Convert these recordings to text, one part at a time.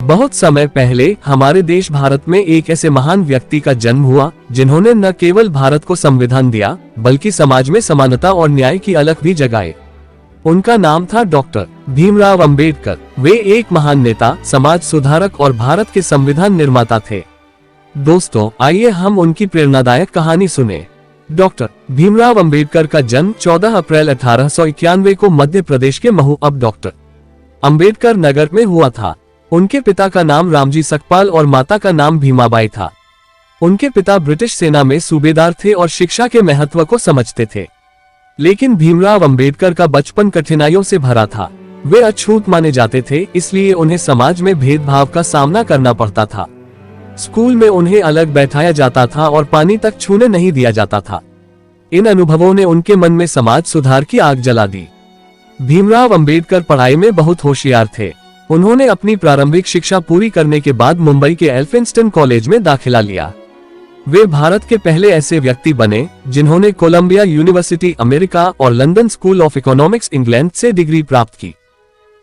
बहुत समय पहले हमारे देश भारत में एक ऐसे महान व्यक्ति का जन्म हुआ जिन्होंने न केवल भारत को संविधान दिया बल्कि समाज में समानता और न्याय की अलख भी जगाए। उनका नाम था डॉक्टर भीमराव अंबेडकर। वे एक महान नेता, समाज सुधारक और भारत के संविधान निर्माता थे। दोस्तों, आइए हम उनकी प्रेरणादायक कहानी सुने। डॉक्टर भीमराव अंबेडकर का जन्म 14 अप्रैल 1891 को मध्य प्रदेश के महू अब डॉक्टर अंबेडकर नगर में हुआ था। उनके पिता का नाम रामजी सकपाल और माता का नाम भीमाबाई था। उनके पिता ब्रिटिश सेना में सूबेदार थे और शिक्षा के महत्व को समझते थे। लेकिन भीमराव अंबेडकर का बचपन कठिनाइयों से भरा था। वे अछूत माने जाते थे, इसलिए उन्हें समाज में भेदभाव का सामना करना पड़ता था। स्कूल में उन्हें अलग बैठाया जाता था और पानी तक छूने नहीं दिया जाता था। इन अनुभवों ने उनके मन में समाज सुधार की आग जला दी। भीमराव अंबेडकर पढ़ाई में बहुत होशियार थे। उन्होंने अपनी प्रारंभिक शिक्षा पूरी करने के बाद मुंबई के एल्फिंस्टन कॉलेज में दाखिला लिया। वे भारत के पहले ऐसे व्यक्ति बने जिन्होंने कोलंबिया यूनिवर्सिटी अमेरिका और London school of economics England से डिग्री प्राप्त की।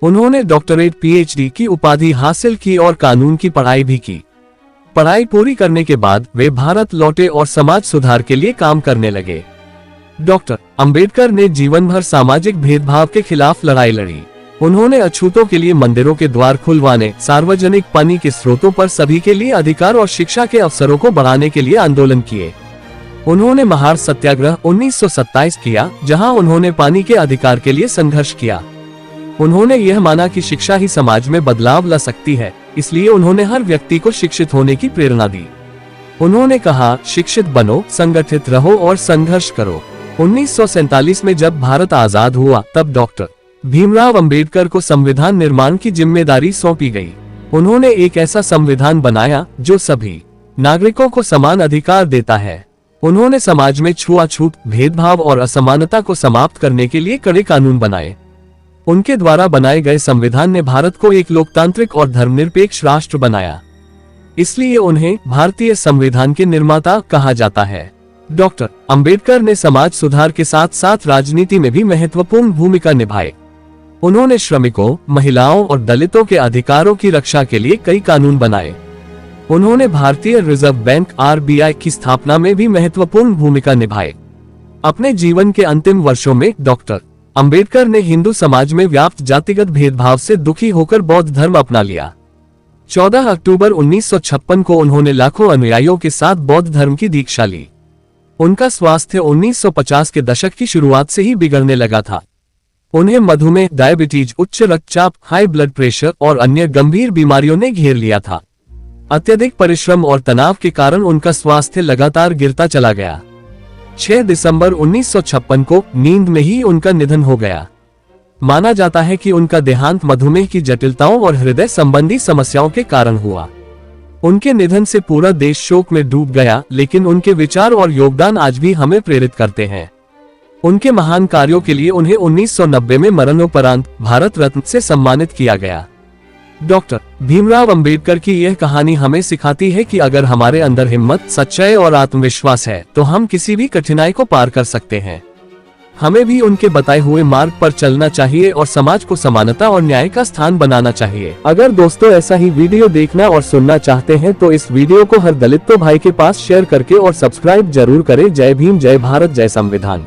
उन्होंने डॉक्टरेट पीएचडी की उपाधि हासिल की और कानून की पढ़ाई भी की। पढ़ाई पूरी करने के बाद वे भारत लौटे और समाज सुधार के लिए काम करने लगे। डॉक्टर अंबेडकर ने जीवन भर सामाजिक भेदभाव के खिलाफ लड़ाई लड़ी। उन्होंने अछूतों के लिए मंदिरों के द्वार खुलवाने, सार्वजनिक पानी के स्रोतों पर सभी के लिए अधिकार और शिक्षा के अवसरों को बढ़ाने के लिए आंदोलन किए। उन्होंने महार सत्याग्रह 1927 किया, जहां उन्होंने पानी के अधिकार के लिए संघर्ष किया। उन्होंने यह माना कि शिक्षा ही समाज में बदलाव ला सकती है, इसलिए उन्होंने हर व्यक्ति को शिक्षित होने की प्रेरणा दी। उन्होंने कहा, शिक्षित बनो, संगठित रहो और संघर्ष करो। 1947 में जब भारत आजाद हुआ, तब डॉक्टर भीमराव अंबेडकर को संविधान निर्माण की जिम्मेदारी सौंपी गई। उन्होंने एक ऐसा संविधान बनाया जो सभी नागरिकों को समान अधिकार देता है। उन्होंने समाज में छुआछूत, भेदभाव और असमानता को समाप्त करने के लिए कड़े कानून बनाए। उनके द्वारा बनाए गए संविधान ने भारत को एक लोकतांत्रिक और धर्मनिरपेक्ष राष्ट्र बनाया। इसलिए उन्हें भारतीय संविधान के निर्माता कहा जाता है। डॉक्टर अंबेडकर ने समाज सुधार के साथ साथ राजनीति में भी महत्वपूर्ण भूमिका निभाई। उन्होंने श्रमिकों, महिलाओं और दलितों के अधिकारों की रक्षा के लिए कई कानून बनाए। उन्होंने भारतीय रिजर्व बैंक आरबीआई की स्थापना में भी महत्वपूर्ण भूमिका निभाई। अपने जीवन के अंतिम वर्षों में डॉक्टर अंबेडकर ने हिंदू समाज में व्याप्त जातिगत भेदभाव से दुखी होकर बौद्ध धर्म अपना लिया। 14 अक्टूबर 1956 को उन्होंने लाखों अनुयायियों के साथ बौद्ध धर्म की दीक्षा ली। उनका स्वास्थ्य 1950 के दशक की शुरुआत से ही बिगड़ने लगा था। उन्हें मधुमेह, डायबिटीज, उच्च रक्तचाप, हाई ब्लड प्रेशर और अन्य गंभीर बीमारियों ने घेर लिया था। अत्यधिक परिश्रम और तनाव के कारण उनका स्वास्थ्य लगातार गिरता चला गया। 6 दिसंबर 1956 को नींद में ही उनका निधन हो गया। माना जाता है कि उनका देहांत मधुमेह की जटिलताओं और हृदय संबंधी समस्याओं के कारण हुआ। उनके निधन से पूरा देश शोक में डूब गया, लेकिन उनके विचार और योगदान आज भी हमें प्रेरित करते हैं। उनके महान कार्यों के लिए उन्हें 1990 में मरणोपरांत भारत रत्न से सम्मानित किया गया। डॉक्टर भीमराव अंबेडकर की यह कहानी हमें सिखाती है कि अगर हमारे अंदर हिम्मत, सच्चाई और आत्मविश्वास है तो हम किसी भी कठिनाई को पार कर सकते हैं। हमें भी उनके बताए हुए मार्ग पर चलना चाहिए और समाज को समानता और न्याय का स्थान बनाना चाहिए। अगर दोस्तों ऐसा ही वीडियो देखना और सुनना चाहते हैं तो इस वीडियो को हर दलित भाई के पास शेयर करके और सब्सक्राइब जरूर करें। जय भीम, जय भारत, जय संविधान।